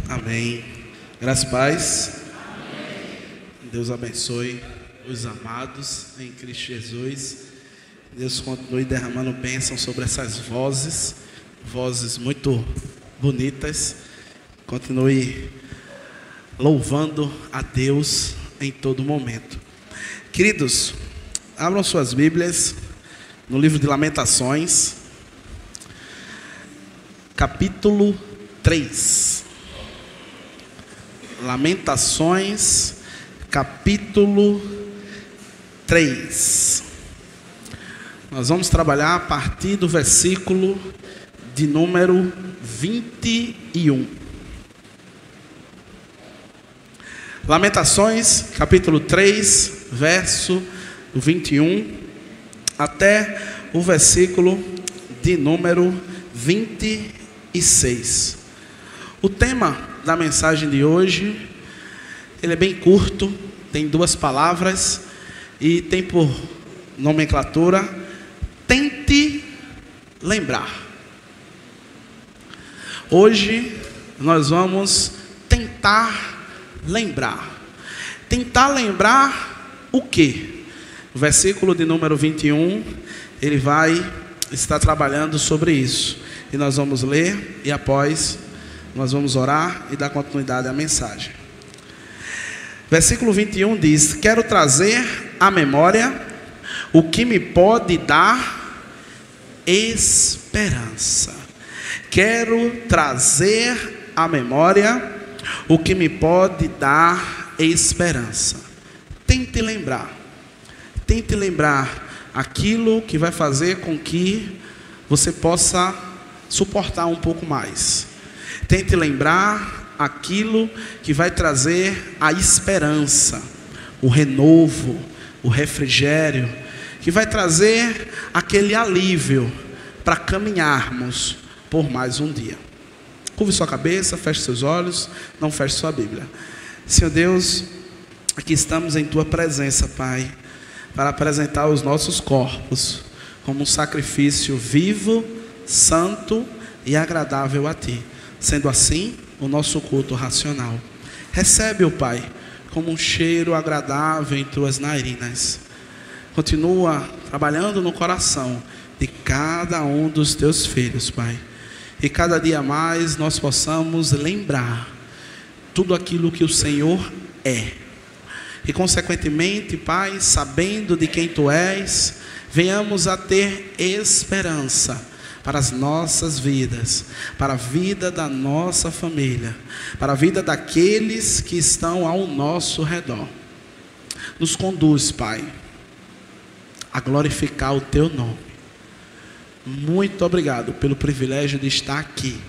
Amém. Graças e paz. Deus abençoe os amados em Cristo Jesus. Deus continue derramando bênção sobre essas vozes muito bonitas. Continue louvando a Deus em todo momento. Queridos, abram suas Bíblias no livro de Lamentações, capítulo 3. Lamentações, capítulo 3. Nós vamos trabalhar a partir do versículo de número 21. Lamentações, capítulo 3, verso 21, até o versículo de número 26. O tema da mensagem de hoje, ele é bem curto, tem 2 palavras e tem por nomenclatura: tente lembrar. Hoje nós vamos tentar lembrar. Tentar lembrar o quê? O versículo de número 21, ele vai estar trabalhando sobre isso. E nós vamos ler e após nós vamos orar e dar continuidade à mensagem. Versículo 21 diz: quero trazer à memória o que me pode dar esperança. Quero trazer à memória o que me pode dar esperança. Tente lembrar. Tente lembrar aquilo que vai fazer com que você possa suportar um pouco mais. Tente lembrar aquilo que vai trazer a esperança, o renovo, o refrigério, que vai trazer aquele alívio para caminharmos por mais um dia. Curve sua cabeça, feche seus olhos, não feche sua Bíblia. Senhor Deus, aqui estamos em Tua presença, Pai, para apresentar os nossos corpos como um sacrifício vivo, santo e agradável a Ti. Sendo assim, o nosso culto racional. Recebe-o, Pai, como um cheiro agradável em Tuas narinas. Continua trabalhando no coração de cada um dos Teus filhos, Pai. E cada dia mais nós possamos lembrar tudo aquilo que o Senhor é. E consequentemente, Pai, sabendo de quem Tu és, venhamos a ter esperança para as nossas vidas, para a vida da nossa família, para a vida daqueles que estão ao nosso redor. Nos conduz, Pai, a glorificar o Teu nome. Muito obrigado pelo privilégio de estar aqui,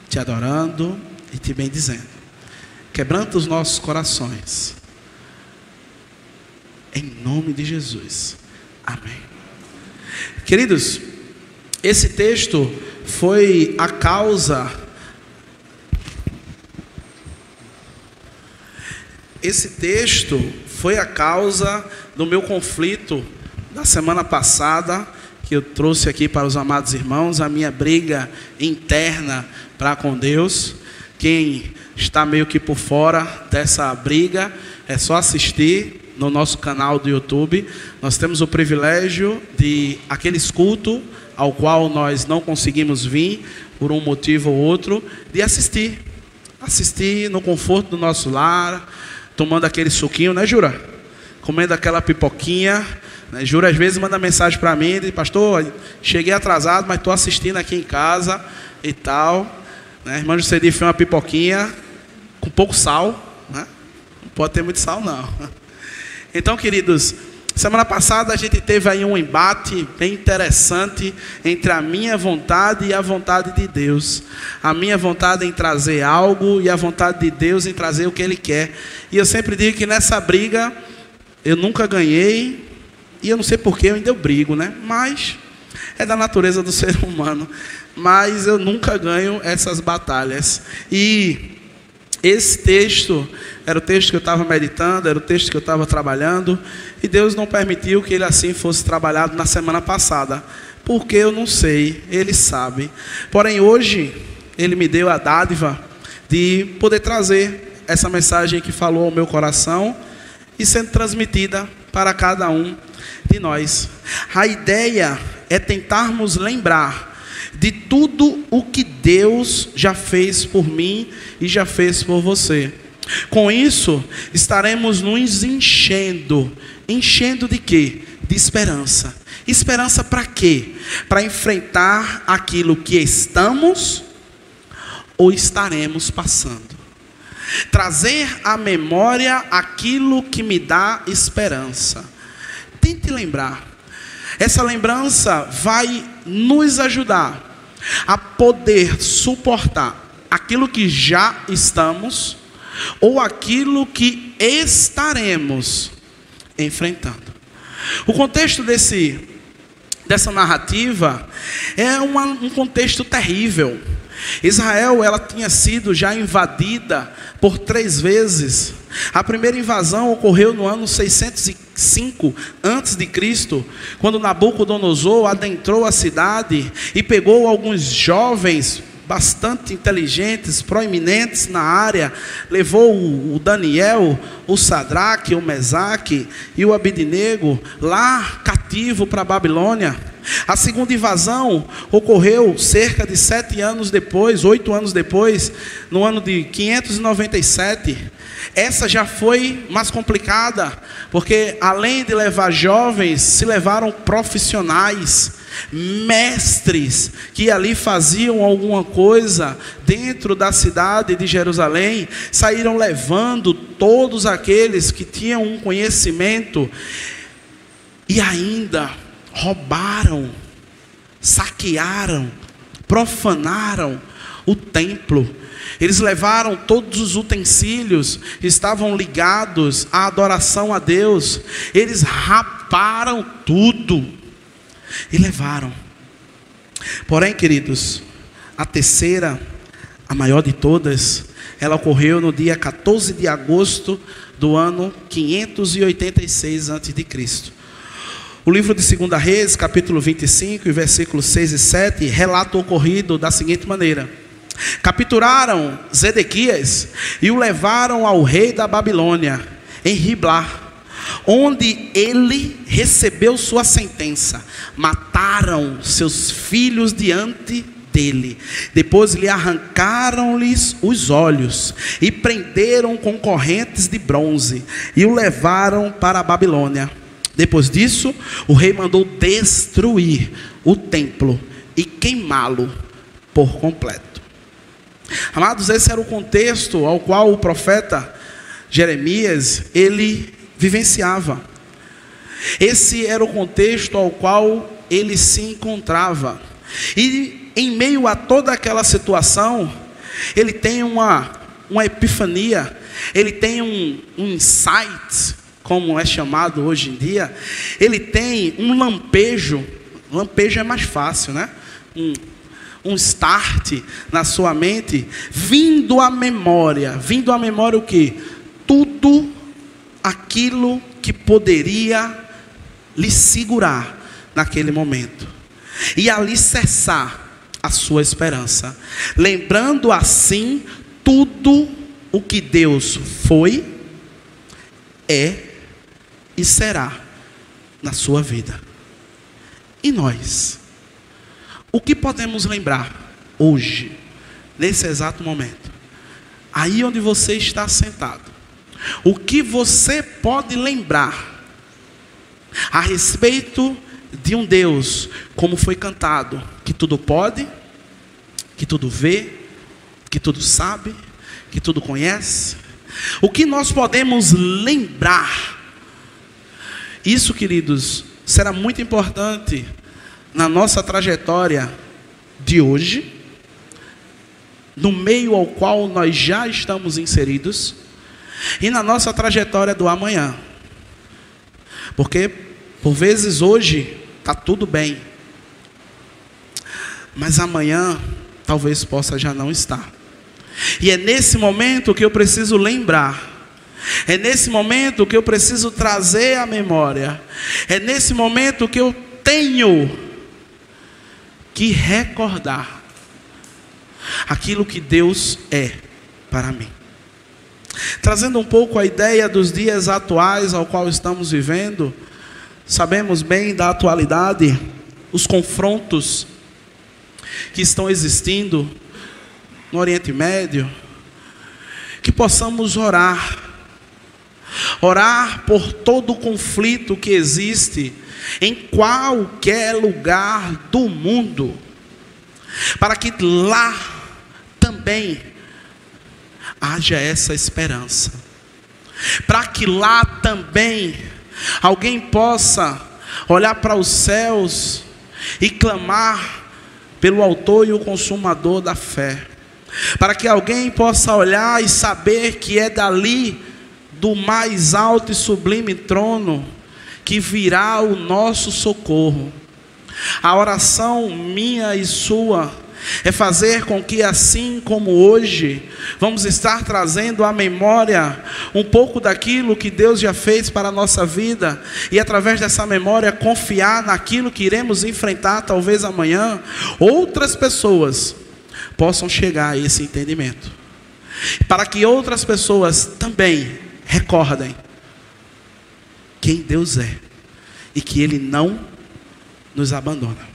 Te adorando e Te bendizendo. Quebranta os nossos corações, em nome de Jesus. Amém. Queridos, esse texto foi a causa. Esse texto foi a causa do meu conflito da semana passada, que eu trouxe aqui para os amados irmãos, a minha briga interna para com Deus. Quem está meio que por fora dessa briga, é só assistir no nosso canal do YouTube. Nós temos o privilégio de aqueles cultos ao qual nós não conseguimos vir por um motivo ou outro, de assistir no conforto do nosso lar, tomando aquele suquinho, né, Jura? Comendo aquela pipoquinha, Né? Júlio às vezes manda mensagem para mim, diz: pastor, cheguei atrasado, mas estou assistindo aqui em casa e tal. Né? A irmã Juscelia fez uma pipoquinha com pouco sal, né? Não pode ter muito sal não. Então, queridos, semana passada a gente teve aí um embate bem interessante entre a minha vontade e a vontade de Deus. A minha vontade em trazer algo e a vontade de Deus em trazer o que Ele quer. E eu sempre digo que nessa briga eu nunca ganhei, e eu não sei porquê, eu ainda brigo, né? Mas é da natureza do ser humano. Mas eu nunca ganho essas batalhas. E esse texto era o texto que eu estava meditando, era o texto que eu estava trabalhando, e Deus não permitiu que ele assim fosse trabalhado na semana passada, porque eu não sei, Ele sabe. Porém hoje Ele me deu a dádiva de poder trazer essa mensagem que falou ao meu coração e sendo transmitida para cada um de nós. A ideia é tentarmos lembrar de tudo o que Deus já fez por mim e já fez por você. Com isso, estaremos nos enchendo. Enchendo de quê? De esperança. Esperança para quê? Para enfrentar aquilo que estamos ou estaremos passando. Trazer à memória aquilo que me dá esperança. Tente lembrar. Essa lembrança vai nos ajudar a poder suportar aquilo que já estamos ou aquilo que estaremos enfrentando. O contexto dessa narrativa é um contexto terrível. Israel, ela tinha sido já invadida por 3 vezes. A primeira invasão ocorreu no ano 605 a.C., quando Nabucodonosor adentrou a cidade e pegou alguns jovens bastante inteligentes, proeminentes na área, levou o Daniel, o Sadraque, o Mesaque e o Abidnego lá cativo para a Babilônia. A segunda invasão ocorreu cerca de 7 anos depois, 8 anos depois, no ano de 597. Essa já foi mais complicada, porque além de levar jovens, se levaram profissionais, mestres, que ali faziam alguma coisa dentro da cidade de Jerusalém, saíram levando todos aqueles que tinham um conhecimento, e ainda roubaram, saquearam, profanaram o templo. Eles levaram todos os utensílios que estavam ligados à adoração a Deus. Eles raparam tudo e levaram. Porém, queridos, a terceira, a maior de todas, ela ocorreu no dia 14 de agosto do ano 586 a.C. O livro de 2 Reis, capítulo 25, versículos 6 e 7, relata o ocorrido da seguinte maneira: capturaram Zedequias e o levaram ao rei da Babilônia, em Riblá, onde ele recebeu sua sentença. Mataram seus filhos diante dele. Depois lhe arrancaram-lhes os olhos e prenderam com correntes de bronze e o levaram para a Babilônia. Depois disso, o rei mandou destruir o templo e queimá-lo por completo. Amados, esse era o contexto ao qual o profeta Jeremias, ele vivenciava. Esse era o contexto ao qual ele se encontrava. E em meio a toda aquela situação, ele tem uma epifania, ele tem um insight, como é chamado hoje em dia. Ele tem um lampejo. Lampejo é mais fácil, né? Um start na sua mente, vindo à memória o quê? Tudo aquilo que poderia lhe segurar naquele momento e alicerçar a sua esperança, lembrando assim tudo o que Deus foi, é e será na sua vida. E nós? O que podemos lembrar hoje, nesse exato momento? Aí onde você está sentado. O que você pode lembrar a respeito de um Deus, como foi cantado, que tudo pode, que tudo vê, que tudo sabe, que tudo conhece. O que nós podemos lembrar? Isso, queridos, será muito importante na nossa trajetória de hoje, no meio ao qual nós já estamos inseridos, e na nossa trajetória do amanhã. Porque, por vezes, hoje está tudo bem, mas amanhã talvez possa já não estar. E é nesse momento que eu preciso lembrar, é nesse momento que eu preciso trazer à memória, é nesse momento que eu tenho que recordar aquilo que Deus é para mim. Trazendo um pouco a ideia dos dias atuais ao qual estamos vivendo, sabemos bem da atualidade, os confrontos que estão existindo no Oriente Médio, que possamos orar por todo o conflito que existe em qualquer lugar do mundo, para que lá também haja essa esperança, para que lá também alguém possa olhar para os céus e clamar pelo autor e o consumador da fé, para que alguém possa olhar e saber que é dali, do mais alto e sublime trono, que virá o nosso socorro. A oração minha e sua é fazer com que, assim como hoje, vamos estar trazendo à memória um pouco daquilo que Deus já fez para a nossa vida, e através dessa memória confiar naquilo que iremos enfrentar talvez amanhã, outras pessoas possam chegar a esse entendimento, para que outras pessoas também recordem quem Deus é e que Ele não nos abandona.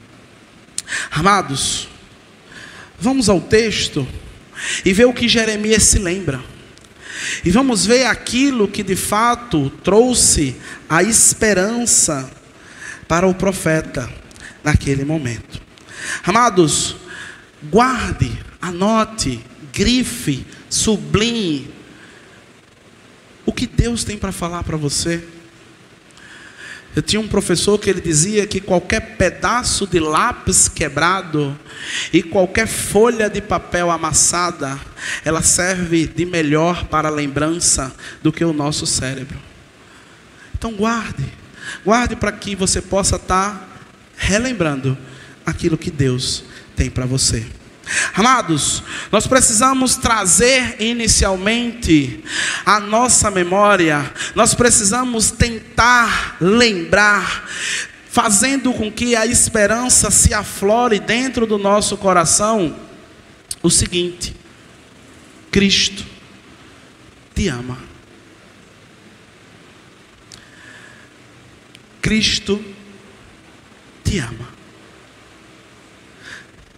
Amados, vamos ao texto e ver o que Jeremias se lembra. E vamos ver aquilo que de fato trouxe a esperança para o profeta naquele momento. Amados, guarde, anote, grife, sublinhe o que Deus tem para falar para você. Eu tinha um professor que ele dizia que qualquer pedaço de lápis quebrado e qualquer folha de papel amassada, ela serve de melhor para a lembrança do que o nosso cérebro. Então guarde para que você possa estar relembrando aquilo que Deus tem para você. Amados, nós precisamos trazer inicialmente a nossa memória, nós precisamos tentar lembrar, fazendo com que a esperança se aflore dentro do nosso coração, o seguinte: Cristo te ama. Cristo te ama.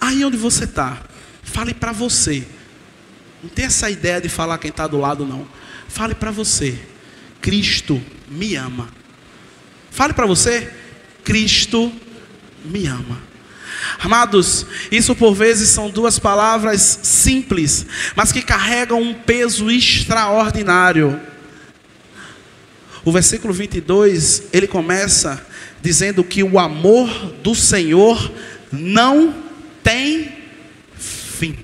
Aí onde você está, fale para você. Não tem essa ideia de falar quem está do lado, não. Fale para você: Cristo me ama. Fale para você: Cristo me ama. Amados, isso por vezes são duas palavras simples, mas que carregam um peso extraordinário. O versículo 22, ele começa dizendo que o amor do Senhor não tem fim.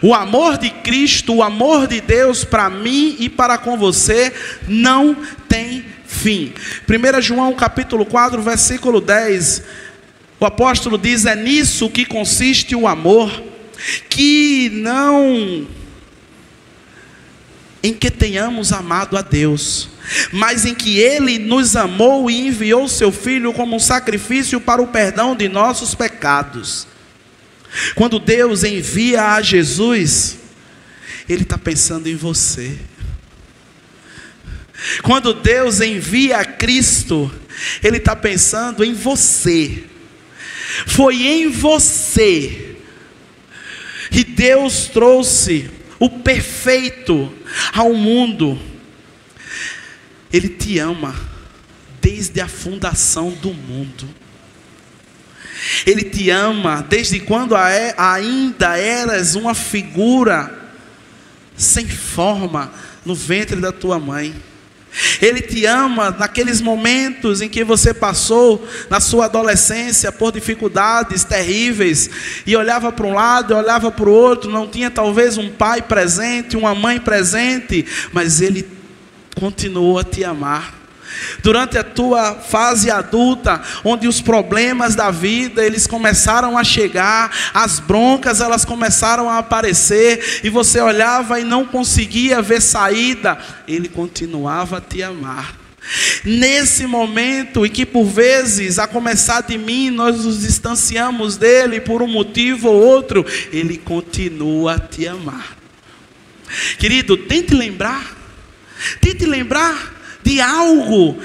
O amor de Cristo, o amor de Deus para mim e para com você não tem fim. 1 João capítulo 4, versículo 10, o apóstolo diz: é nisso que consiste o amor, que não em que tenhamos amado a Deus, mas em que Ele nos amou e enviou seu Filho como um sacrifício para o perdão de nossos pecados. Quando Deus envia a Jesus, Ele está pensando em você. Quando Deus envia a Cristo, Ele está pensando em você. Foi em você que Deus trouxe o perfeito ao mundo. Ele te ama desde a fundação do mundo. Ele te ama desde quando ainda eras uma figura sem forma no ventre da tua mãe. Ele te ama naqueles momentos em que você passou na sua adolescência por dificuldades terríveis e olhava para um lado e olhava para o outro, não tinha talvez um pai presente, uma mãe presente, mas Ele continuou a te amar. Durante a tua fase adulta, onde os problemas da vida, eles começaram a chegar, as broncas, elas começaram a aparecer, e você olhava e não conseguia ver saída, Ele continuava a te amar. Nesse momento em que por vezes, a começar de mim, nós nos distanciamos dEle por um motivo ou outro, Ele continua a te amar. Querido, tente lembrar de algo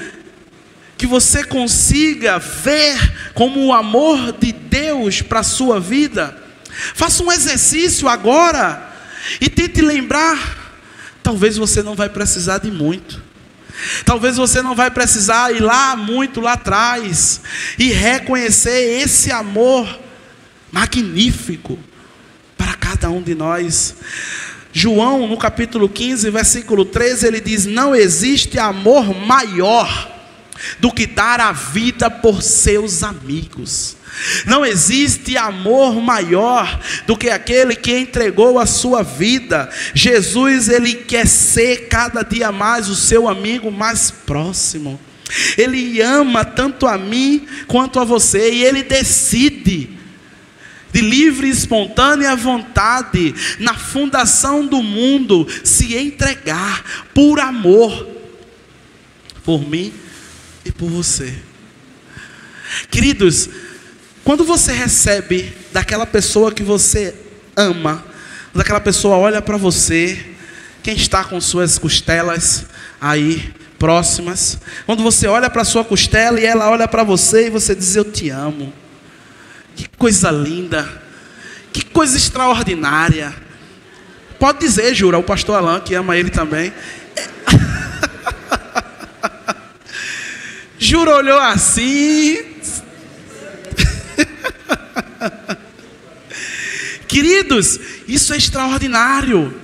que você consiga ver como o amor de Deus para a sua vida. Faça um exercício agora e tente lembrar. Talvez você não vai precisar de muito. Talvez você não vai precisar ir muito lá atrás e reconhecer esse amor magnífico para cada um de nós. João, no capítulo 15, versículo 13, ele diz: não existe amor maior do que dar a vida por seus amigos. Não existe amor maior do que aquele que entregou a sua vida. Jesus, Ele quer ser cada dia mais o seu amigo mais próximo. Ele ama tanto a mim quanto a você, e Ele decide, de livre e espontânea vontade, na fundação do mundo, se entregar por amor, por mim e por você. Queridos, quando você recebe daquela pessoa que você ama, quando aquela pessoa olha para você, quem está com suas costelas aí próximas, quando você olha para a sua costela e ela olha para você e você diz: eu te amo. Que coisa linda, que coisa extraordinária. Pode dizer, Jura, o pastor Alain, que ama ele também. Jura olhou assim. Queridos, isso é extraordinário.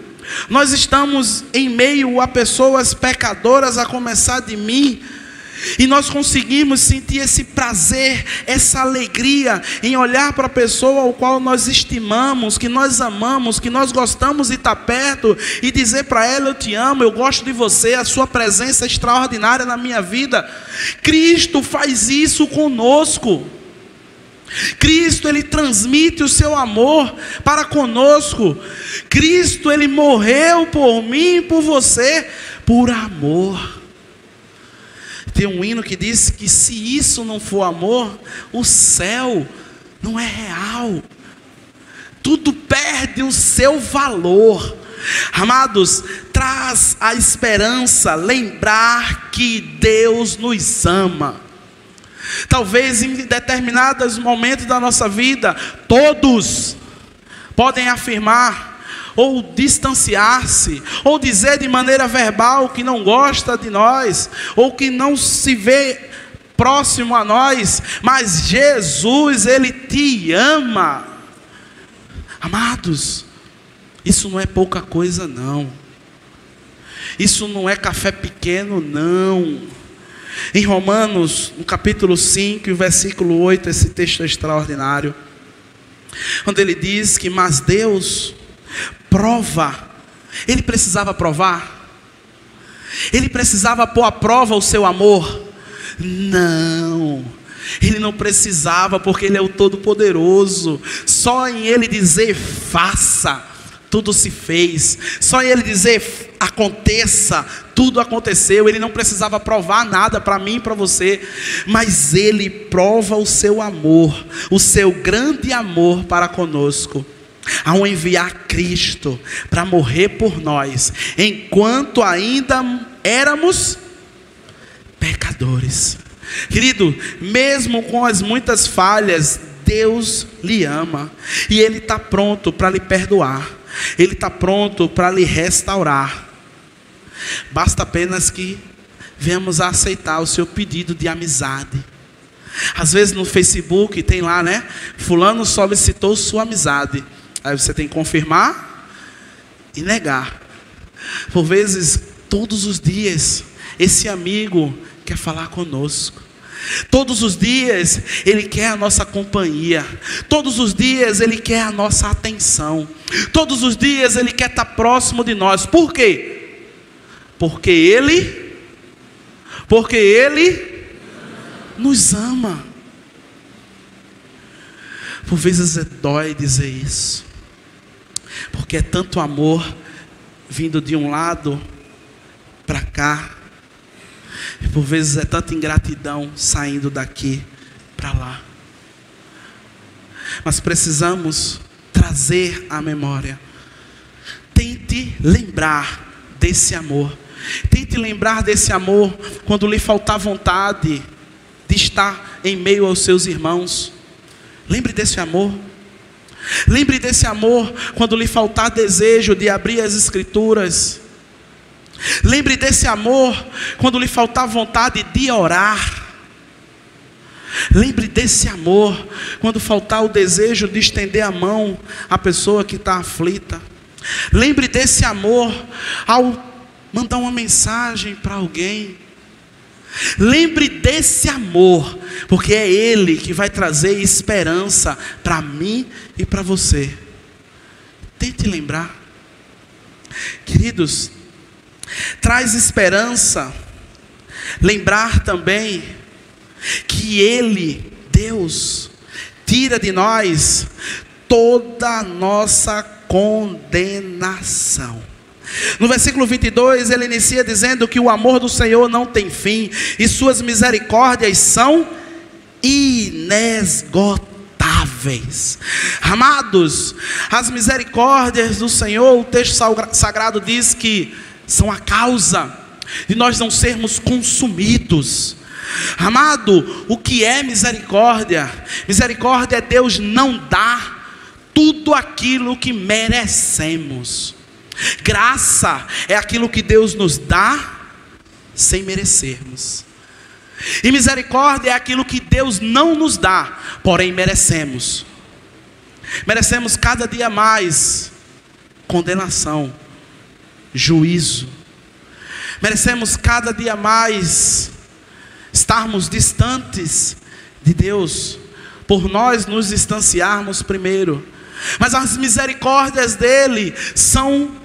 Nós estamos em meio a pessoas pecadoras, a começar de mim, e nós conseguimos sentir esse prazer, essa alegria em olhar para a pessoa ao qual nós estimamos, que nós amamos, que nós gostamos de estar perto, e dizer para ela: eu te amo, eu gosto de você, a sua presença é extraordinária na minha vida. Cristo faz isso conosco. Cristo, Ele transmite o seu amor para conosco. Cristo, Ele morreu por mim e por você, por amor. Tem um hino que diz que se isso não for amor, o céu não é real. Tudo perde o seu valor. Amados, traz a esperança, lembrar que Deus nos ama. Talvez em determinados momentos da nossa vida, todos podem afirmar, ou distanciar-se, ou dizer de maneira verbal que não gosta de nós, ou que não se vê próximo a nós, mas Jesus, Ele te ama. Amados, isso não é pouca coisa não, isso não é café pequeno não. Em Romanos, no capítulo 5, versículo 8, esse texto é extraordinário, onde ele diz que: mas Deus prova. Ele precisava provar? Ele precisava pôr à prova o seu amor? Não, Ele não precisava, porque Ele é o Todo-Poderoso. Só em Ele dizer faça, tudo se fez. Só em Ele dizer aconteça, tudo aconteceu. Ele não precisava provar nada para mim e para você, mas Ele prova o seu amor, o seu grande amor para conosco, ao enviar Cristo para morrer por nós, enquanto ainda éramos pecadores. Querido, mesmo com as muitas falhas, Deus lhe ama, e Ele está pronto para lhe perdoar, Ele está pronto para lhe restaurar. Basta apenas que venhamos a aceitar o seu pedido de amizade. Às vezes no Facebook tem lá, né? Fulano solicitou sua amizade. Aí você tem que confirmar e negar. Por vezes, todos os dias, esse amigo quer falar conosco. Todos os dias ele quer a nossa companhia. Todos os dias ele quer a nossa atenção. Todos os dias ele quer estar próximo de nós. Por quê? Porque ele nos ama. Por vezes dói dizer isso, porque é tanto amor vindo de um lado para cá, e por vezes é tanta ingratidão saindo daqui para lá. Mas precisamos trazer à memória. Tente lembrar desse amor. Tente lembrar desse amor quando lhe faltar vontade de estar em meio aos seus irmãos. Lembre desse amor. Lembre desse amor quando lhe faltar desejo de abrir as Escrituras. Lembre desse amor quando lhe faltar vontade de orar. Lembre desse amor quando faltar o desejo de estender a mão à pessoa que está aflita. Lembre desse amor ao mandar uma mensagem para alguém. Lembre desse amor, porque é Ele que vai trazer esperança para mim e para você. Tente lembrar. Queridos, traz esperança lembrar também que Ele, Deus, tira de nós toda a nossa condenação. No versículo 22 ele inicia dizendo que o amor do Senhor não tem fim e suas misericórdias são inesgotáveis. Amados, as misericórdias do Senhor, o texto sagrado diz que são a causa de nós não sermos consumidos. Amado, o que é misericórdia? Misericórdia é Deus não dar tudo aquilo que merecemos. Graça é aquilo que Deus nos dá sem merecermos. E misericórdia é aquilo que Deus não nos dá, porém merecemos. Merecemos cada dia mais condenação, juízo. Merecemos cada dia mais estarmos distantes de Deus, por nós nos distanciarmos primeiro. Mas as misericórdias dele são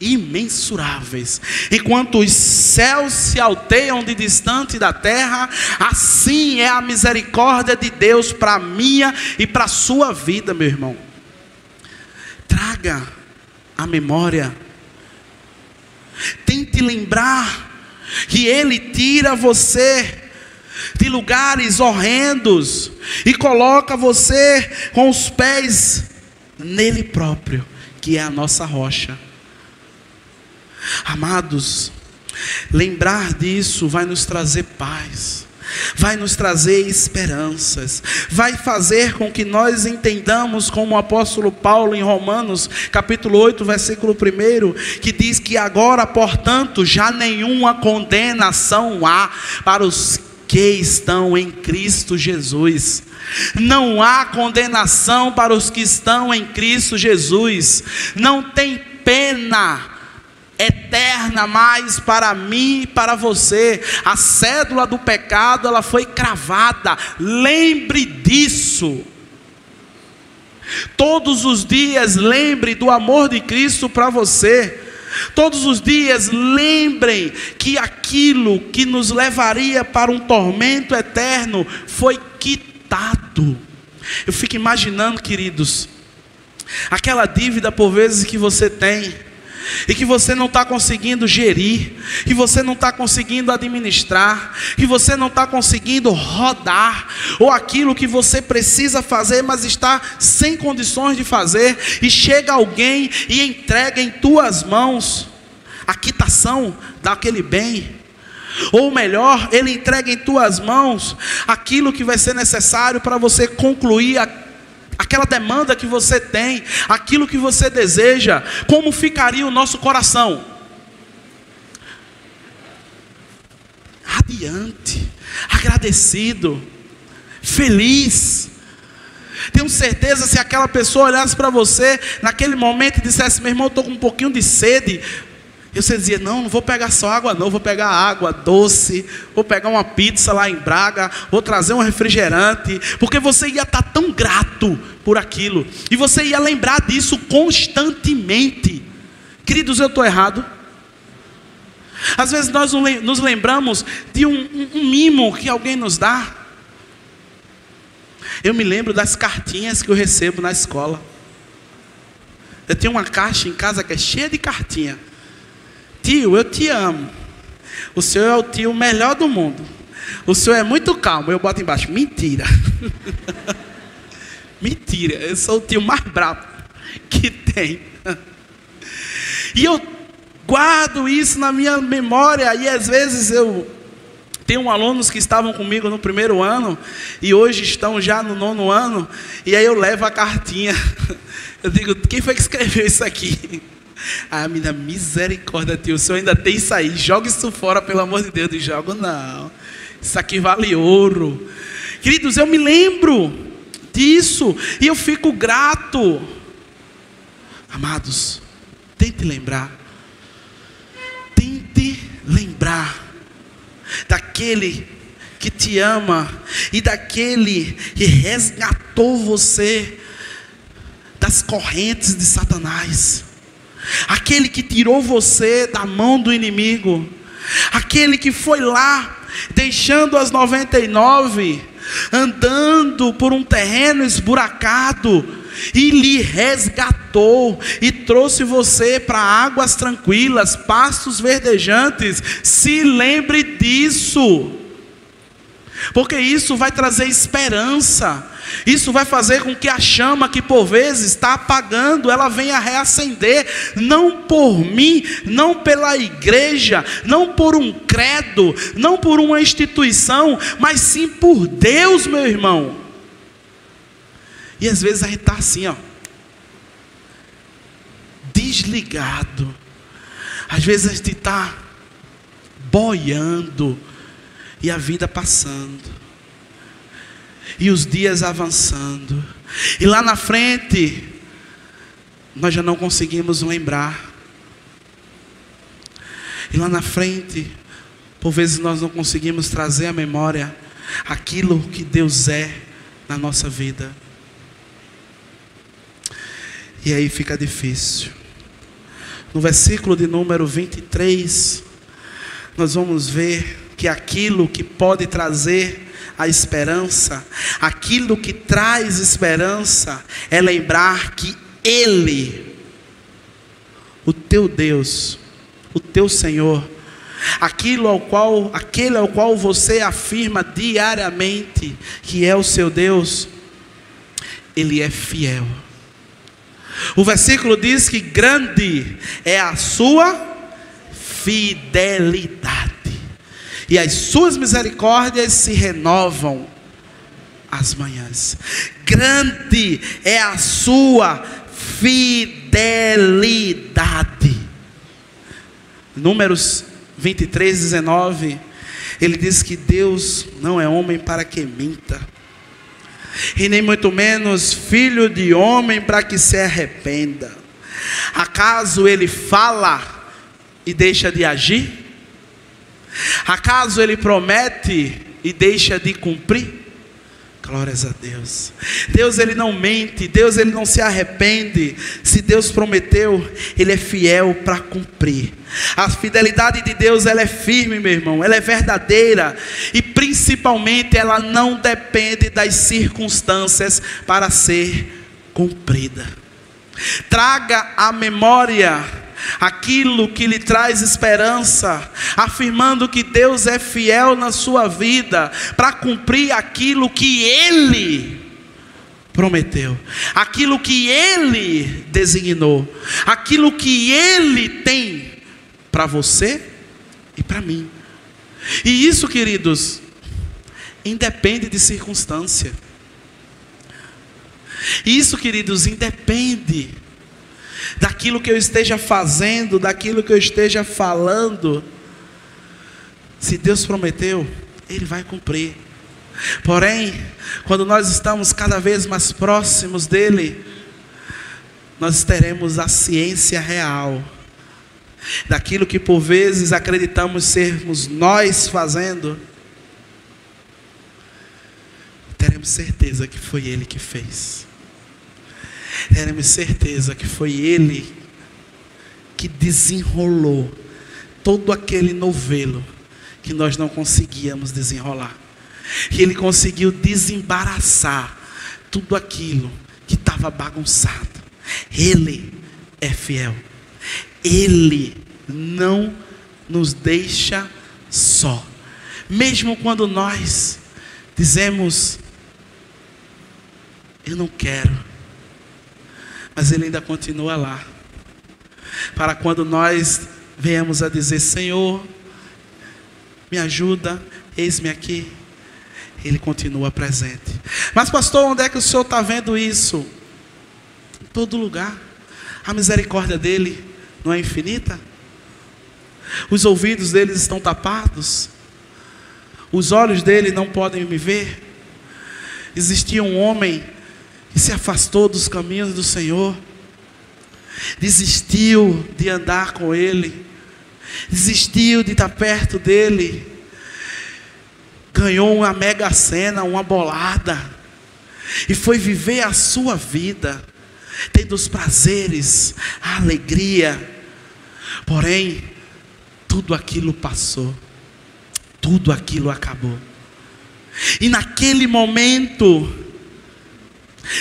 imensuráveis. Enquanto os céus se alteiam de distante da terra, assim é a misericórdia de Deus para a minha e para a sua vida, meu irmão. Traga a memória. Tente lembrar que Ele tira você de lugares horrendos e coloca você com os pés nele próprio, que é a nossa rocha. Amados, lembrar disso vai nos trazer paz, vai nos trazer esperanças, vai fazer com que nós entendamos, como o apóstolo Paulo em Romanos capítulo 8 versículo 1, que diz que agora, portanto, já nenhuma condenação há para os que estão em Cristo Jesus. Não há condenação para os que estão em Cristo Jesus. Não tem pena eterna mais para mim e para você. A cédula do pecado, ela foi cravada. Lembre disso. Todos os dias lembre do amor de Cristo para você. Todos os dias lembrem que aquilo que nos levaria para um tormento eterno foi quitado. Eu fico imaginando, queridos, aquela dívida por vezes que você tem e que você não está conseguindo gerir, que você não está conseguindo administrar, que você não está conseguindo rodar, ou aquilo que você precisa fazer, mas está sem condições de fazer, e chega alguém e entrega em tuas mãos a quitação daquele bem, ou melhor, ele entrega em tuas mãos aquilo que vai ser necessário para você concluir aquela demanda que você tem, aquilo que você deseja. Como ficaria o nosso coração? radiante, agradecido, feliz. Tenho certeza, se aquela pessoa olhasse para você naquele momento e dissesse: meu irmão, eu estou com um pouquinho de sede, você dizia: não vou pegar só água não, vou pegar água doce, vou pegar uma pizza lá em Braga, vou trazer um refrigerante, porque você ia estar tão grato por aquilo, e você ia lembrar disso constantemente. Queridos, eu estou errado? Às vezes nós nos lembramos de um mimo que alguém nos dá. Eu me lembro das cartinhas que eu recebo na escola. Eu tenho uma caixa em casa que é cheia de cartinha. Tio, eu te amo. O senhor é o tio melhor do mundo. O senhor é muito calmo. Eu boto embaixo: mentira. Mentira, eu sou o tio mais bravo que tem. E eu guardo isso na minha memória. E às vezes eu tenho alunos que estavam comigo no primeiro ano e hoje estão já no 9º ano. E aí eu levo a cartinha. Eu digo: quem foi que escreveu isso aqui? A menina: misericórdia, tio, o senhor ainda tem isso aí? Joga isso fora, pelo amor de Deus. Eu jogo não. Isso aqui vale ouro. Queridos, eu me lembro disso e eu fico grato. Amados, tente lembrar daquele que te ama e daquele que resgatou você das correntes de Satanás, aquele que tirou você da mão do inimigo, aquele que foi lá deixando as 99, andando por um terreno esburacado, e lhe resgatou e trouxe você para águas tranquilas, pastos verdejantes. Se lembre disso, porque isso vai trazer esperança. Isso vai fazer com que a chama que por vezes está apagando, ela venha reacender, não por mim, não pela igreja, não por um credo, não por uma instituição, mas sim por Deus, meu irmão. E às vezes a gente está assim, desligado. Às vezes a gente está boiando e a vida passando, e os dias avançando, e lá na frente nós já não conseguimos lembrar. E lá na frente, por vezes nós não conseguimos trazer à memória aquilo que Deus é na nossa vida. E aí fica difícil. No versículo de número 23, nós vamos ver que aquilo que pode trazer a esperança, aquilo que traz esperança, é lembrar que Ele, o teu Deus, o teu Senhor, aquele ao qual você afirma diariamente que é o seu Deus, Ele é fiel. O versículo diz que grande é a sua fidelidade, e as suas misericórdias se renovam às manhãs. Grande é a sua fidelidade. Números 23, 19, ele diz que Deus não é homem para que minta, e nem muito menos filho de homem para que se arrependa. Acaso ele fala e deixa de agir? Acaso ele promete e deixa de cumprir? Glórias a Deus. Deus, ele não mente, Deus, ele não se arrepende. Se Deus prometeu, ele é fiel para cumprir. A fidelidade de Deus, ela é firme, meu irmão, ela é verdadeira, e principalmente ela não depende das circunstâncias para ser cumprida. Traga à memória aquilo que lhe traz esperança, afirmando que Deus é fiel na sua vida para cumprir aquilo que Ele prometeu, aquilo que Ele designou, aquilo que Ele tem para você e para mim. E isso, queridos, independe de circunstância. Isso, queridos, independe daquilo que eu esteja fazendo, daquilo que eu esteja falando. Se Deus prometeu, Ele vai cumprir. Porém, quando nós estamos cada vez mais próximos dEle, nós teremos a ciência real daquilo que por vezes acreditamos sermos nós fazendo. Teremos certeza que foi Ele que fez. Teremos certeza que foi Ele que desenrolou todo aquele novelo que nós não conseguíamos desenrolar. E Ele conseguiu desembaraçar tudo aquilo que estava bagunçado. Ele é fiel. Ele não nos deixa só. Mesmo quando nós dizemos, eu não quero, mas Ele ainda continua lá. Para quando nós venhamos a dizer, Senhor, me ajuda, eis-me aqui, Ele continua presente. Mas pastor, onde é que o senhor está vendo isso? Em todo lugar. A misericórdia dEle não é infinita? Os ouvidos deles estão tapados? Os olhos dele não podem me ver? Existia um homem que se afastou dos caminhos do Senhor, desistiu de andar com Ele, desistiu de estar perto dEle, ganhou uma mega sena, uma bolada, e foi viver a sua vida, tendo os prazeres, a alegria. Porém, tudo aquilo passou, tudo aquilo acabou. E naquele momento,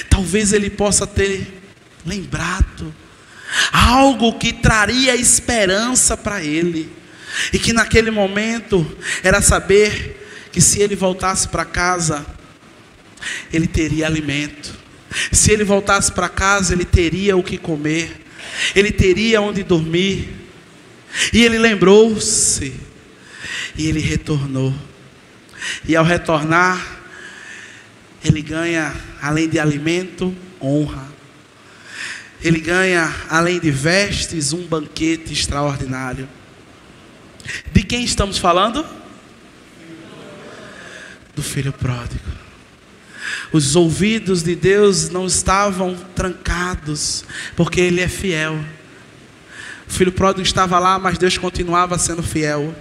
talvez ele possa ter lembrado algo que traria esperança para ele. E que naquele momento era saber que se ele voltasse para casa, ele teria alimento. Se ele voltasse para casa, ele teria o que comer, ele teria onde dormir. E ele lembrou-se, e ele retornou. E ao retornar, ele ganha, além de alimento, honra. Ele ganha, além de vestes, um banquete extraordinário. De quem estamos falando? Do filho pródigo. Os ouvidos de Deus não estavam trancados, porque Ele é fiel. O filho pródigo estava lá, mas Deus continuava sendo fiel.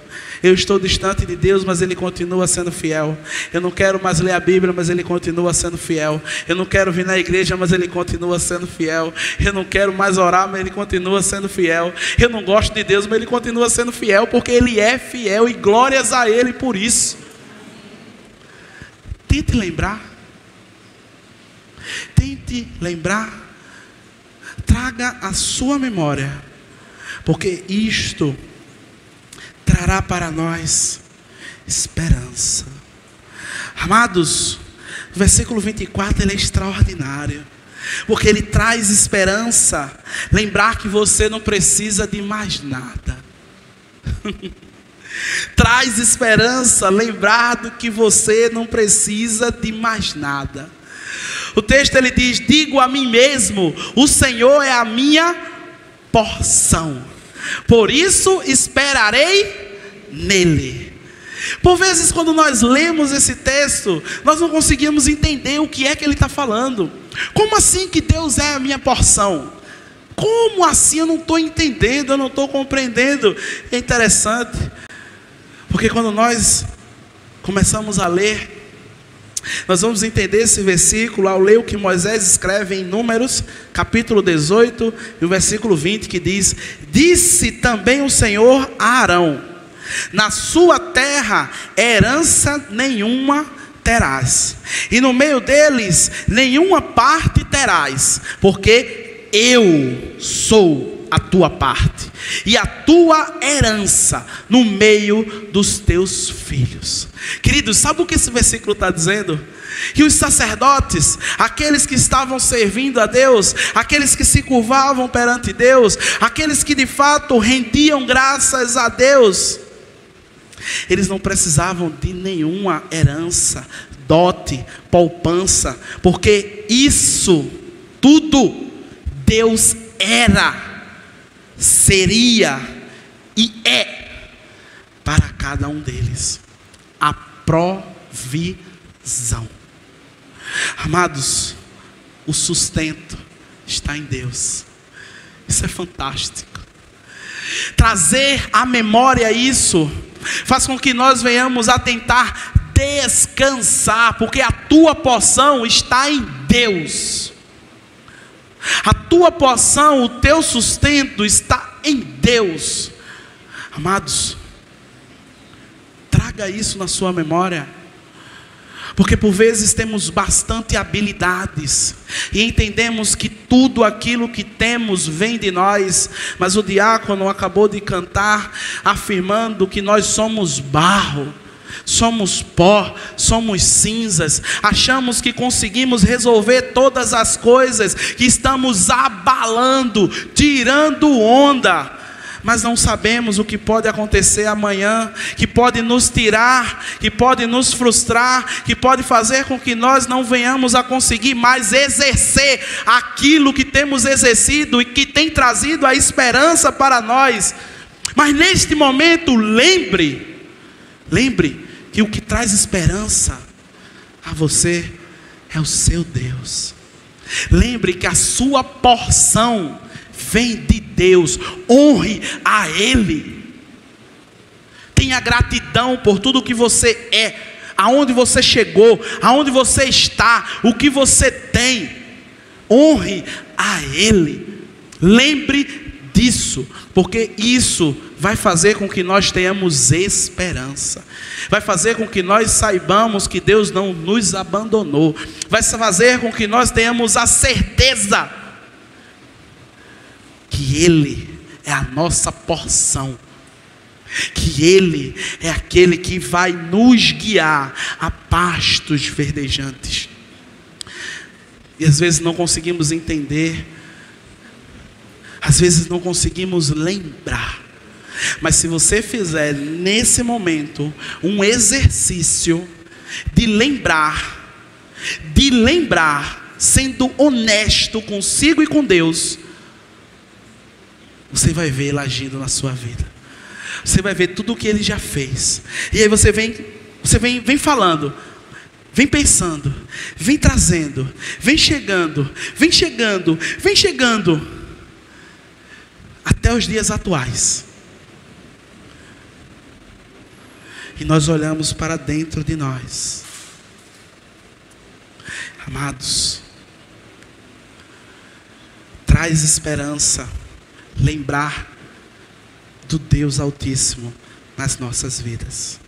Eu estou distante de Deus, mas Ele continua sendo fiel. Eu não quero mais ler a Bíblia, mas Ele continua sendo fiel. Eu não quero vir na igreja, mas Ele continua sendo fiel. Eu não quero mais orar, mas Ele continua sendo fiel. Eu não gosto de Deus, mas Ele continua sendo fiel, porque Ele é fiel, e glórias a Ele por isso. Tente lembrar. Tente lembrar. Traga a sua memória, porque isto trará para nós esperança. Amados, o versículo 24 ele é extraordinário, porque ele traz esperança. Lembrar que você não precisa de mais nada. Traz esperança, lembrado que você não precisa de mais nada. O texto ele diz, digo a mim mesmo, o Senhor é a minha porção, por isso esperarei nele. Por vezes quando nós lemos esse texto, nós não conseguimos entender o que é que ele está falando. Como assim que Deus é a minha porção? Como assim? Eu não estou entendendo, eu não estou compreendendo. É interessante, porque quando nós começamos a ler, nós vamos entender esse versículo ao ler o que Moisés escreve em Números, capítulo 18, e o versículo 20, que diz: disse também o Senhor a Arão, na sua terra herança nenhuma terás, e no meio deles nenhuma parte terás, porque eu sou a tua parte, e a tua herança no meio dos teus filhos. Queridos, sabe o que esse versículo está dizendo? Que os sacerdotes, aqueles que estavam servindo a Deus, aqueles que se curvavam perante Deus, aqueles que de fato rendiam graças a Deus, eles não precisavam de nenhuma herança, dote, poupança, porque isso tudo Deus era, seria e é para cada cada um deles. A provisão. Amados, o sustento está em Deus. Isso é fantástico. Trazer à memória isso faz com que nós venhamos a tentar descansar, porque a tua porção está em Deus. A tua porção, o teu sustento está em Deus. Amados, traga isso na sua memória. Porque por vezes temos bastante habilidades e entendemos que tudo aquilo que temos vem de nós, mas o diácono acabou de cantar afirmando que nós somos barro, somos pó, somos cinzas. Achamos que conseguimos resolver todas as coisas, que estamos abalando, tirando onda, mas não sabemos o que pode acontecer amanhã, que pode nos tirar, que pode nos frustrar, que pode fazer com que nós não venhamos a conseguir mais exercer aquilo que temos exercido e que tem trazido a esperança para nós. Mas neste momento, lembre que o que traz esperança a você é o seu Deus. Lembre que a sua porção vem de Deus. Honre a Ele. Tenha gratidão por tudo que você é, aonde você chegou, aonde você está, o que você tem. Honre a Ele. Lembre disso, porque isso vai fazer com que nós tenhamos esperança, vai fazer com que nós saibamos que Deus não nos abandonou, vai fazer com que nós tenhamos a certeza que Ele é a nossa porção, que Ele é aquele que vai nos guiar a pastos verdejantes. E às vezes não conseguimos entender, às vezes não conseguimos lembrar, mas se você fizer nesse momento um exercício de lembrar, sendo honesto consigo e com Deus, você vai ver Ele agindo na sua vida. Você vai ver tudo o que Ele já fez. E aí você vem falando, vem pensando, vem trazendo, vem chegando, até os dias atuais. E nós olhamos para dentro de nós. Amados, traz esperança lembrar do Deus Altíssimo nas nossas vidas.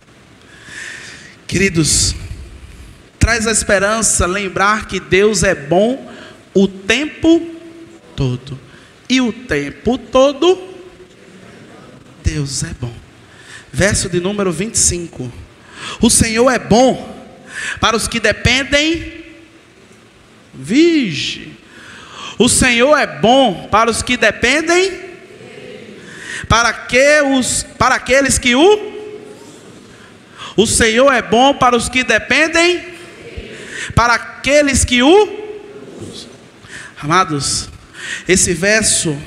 Queridos, traz a esperança lembrar que Deus é bom o tempo todo. E o tempo todo Deus é bom. Verso de número 25. O Senhor é bom para os que dependem. Vige. O Senhor é bom para os que dependem. Para aqueles que o Senhor é bom para os que dependem. Para aqueles que Amados, esse verso,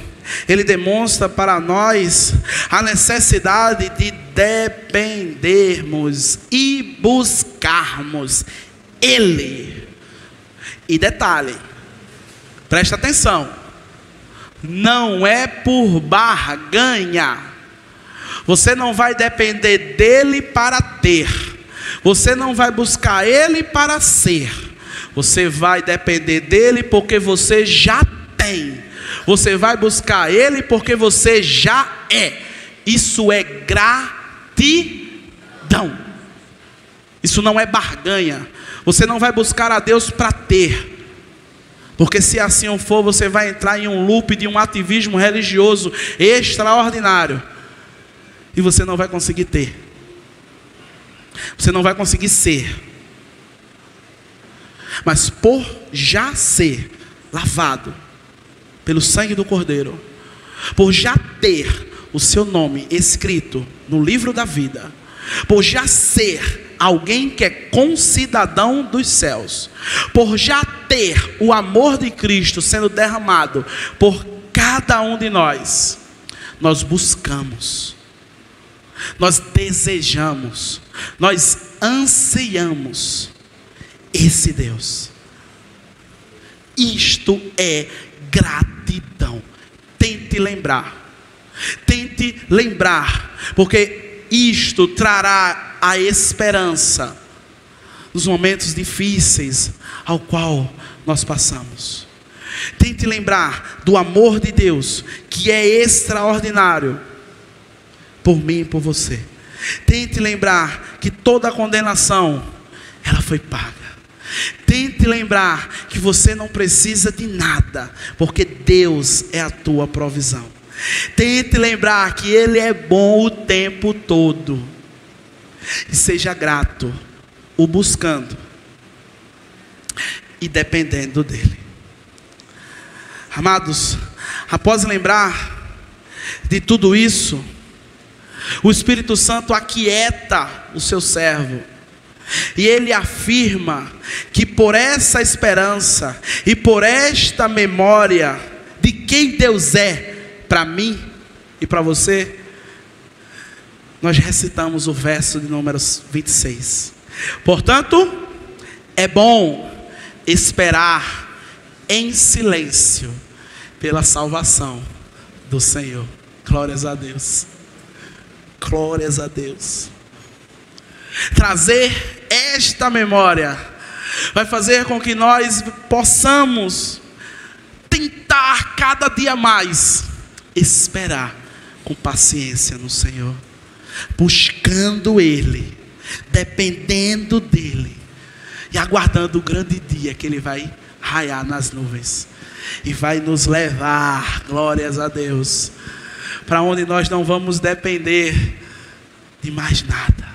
ele demonstra para nós a necessidade de dependermos e buscarmos Ele. E detalhe, presta atenção, não é por barganha. Você não vai depender dele para ter, você não vai buscar ele para ser, você vai depender dele porque você já tem. Você vai buscar Ele porque você já é. Isso é gratidão. Isso não é barganha. Você não vai buscar a Deus para ter, porque se assim for, você vai entrar em um loop de um ativismo religioso extraordinário, e você não vai conseguir ter. Você não vai conseguir ser. Mas por já ser lavado pelo sangue do Cordeiro, por já ter o seu nome escrito no livro da vida, por já ser alguém que é concidadão dos céus, por já ter o amor de Cristo sendo derramado por cada um de nós, nós buscamos nós desejamos, nós anseiamos esse Deus. Isto é gratidão. Tente lembrar, porque isto trará a esperança nos momentos difíceis ao qual nós passamos. Tente lembrar do amor de Deus, que é extraordinário por mim e por você. Tente lembrar que toda a condenação, ela foi paga. Tente lembrar que você não precisa de nada, porque Deus é a tua provisão. Tente lembrar que Ele é bom o tempo todo. E seja grato, o buscando e dependendo dEle. Amados, após lembrar de tudo isso, o Espírito Santo aquieta o seu servo. E ele afirma que por essa esperança e por esta memória de quem Deus é para mim e para você, nós recitamos o verso de número 26. Portanto, é bom esperar em silêncio pela salvação do Senhor. Glórias a Deus. Glórias a Deus. Trazer esta memória vai fazer com que nós possamos tentar cada dia mais esperar com paciência no Senhor, buscando Ele, dependendo dEle e aguardando o grande dia que Ele vai raiar nas nuvens e vai nos levar, glórias a Deus, para onde nós não vamos depender de mais nada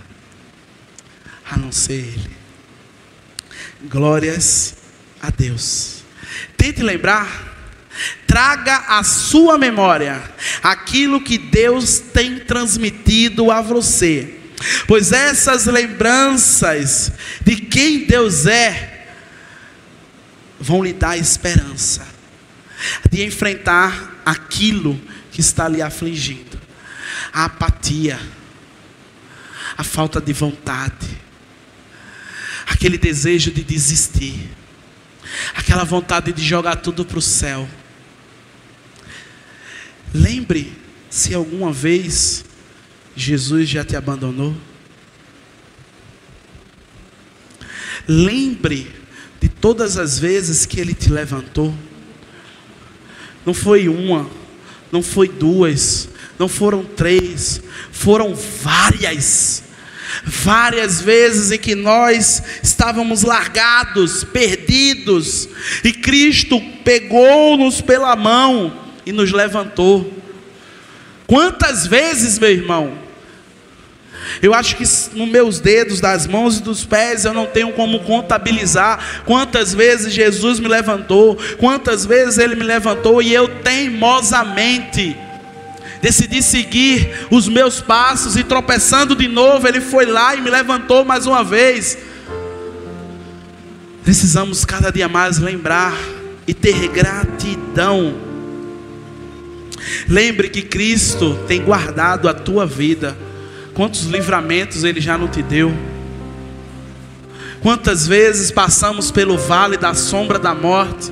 a não ser Ele. Glórias a Deus. Tente lembrar, traga à sua memória aquilo que Deus tem transmitido a você, pois essas lembranças de quem Deus é vão lhe dar esperança de enfrentar aquilo que está lhe afligindo, a apatia, a falta de vontade, aquele desejo de desistir, aquela vontade de jogar tudo para o céu. Lembre se alguma vez Jesus já te abandonou. Lembre de todas as vezes que Ele te levantou. Não foi uma, não foi duas, não foram três, foram várias vezes em que nós estávamos largados, perdidos, e Cristo pegou-nos pela mão e nos levantou. Quantas vezes, meu irmão? Eu acho que nos meus dedos, das mãos e dos pés, eu não tenho como contabilizar quantas vezes Jesus me levantou, quantas vezes Ele me levantou, e eu teimosamente decidi seguir os meus passos, e tropeçando de novo, Ele foi lá e me levantou mais uma vez. Precisamos cada dia mais lembrar e ter gratidão. Lembre que Cristo tem guardado a tua vida. Quantos livramentos Ele já não te deu? Quantas vezes passamos pelo vale da sombra da morte,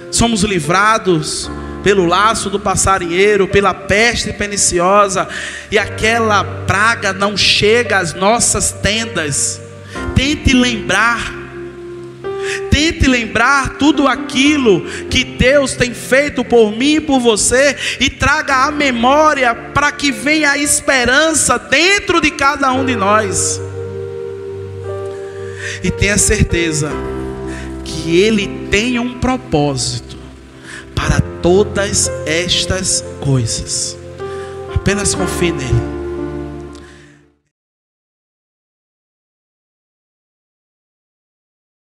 somos livrados pelo laço do passarinheiro, pela peste perniciosa, e aquela praga não chega às nossas tendas. Tente lembrar tudo aquilo que Deus tem feito por mim e por você, e traga a memória para que venha a esperança dentro de cada um de nós. E tenha certeza que Ele tem um propósito para todas estas coisas. Apenas confie nele.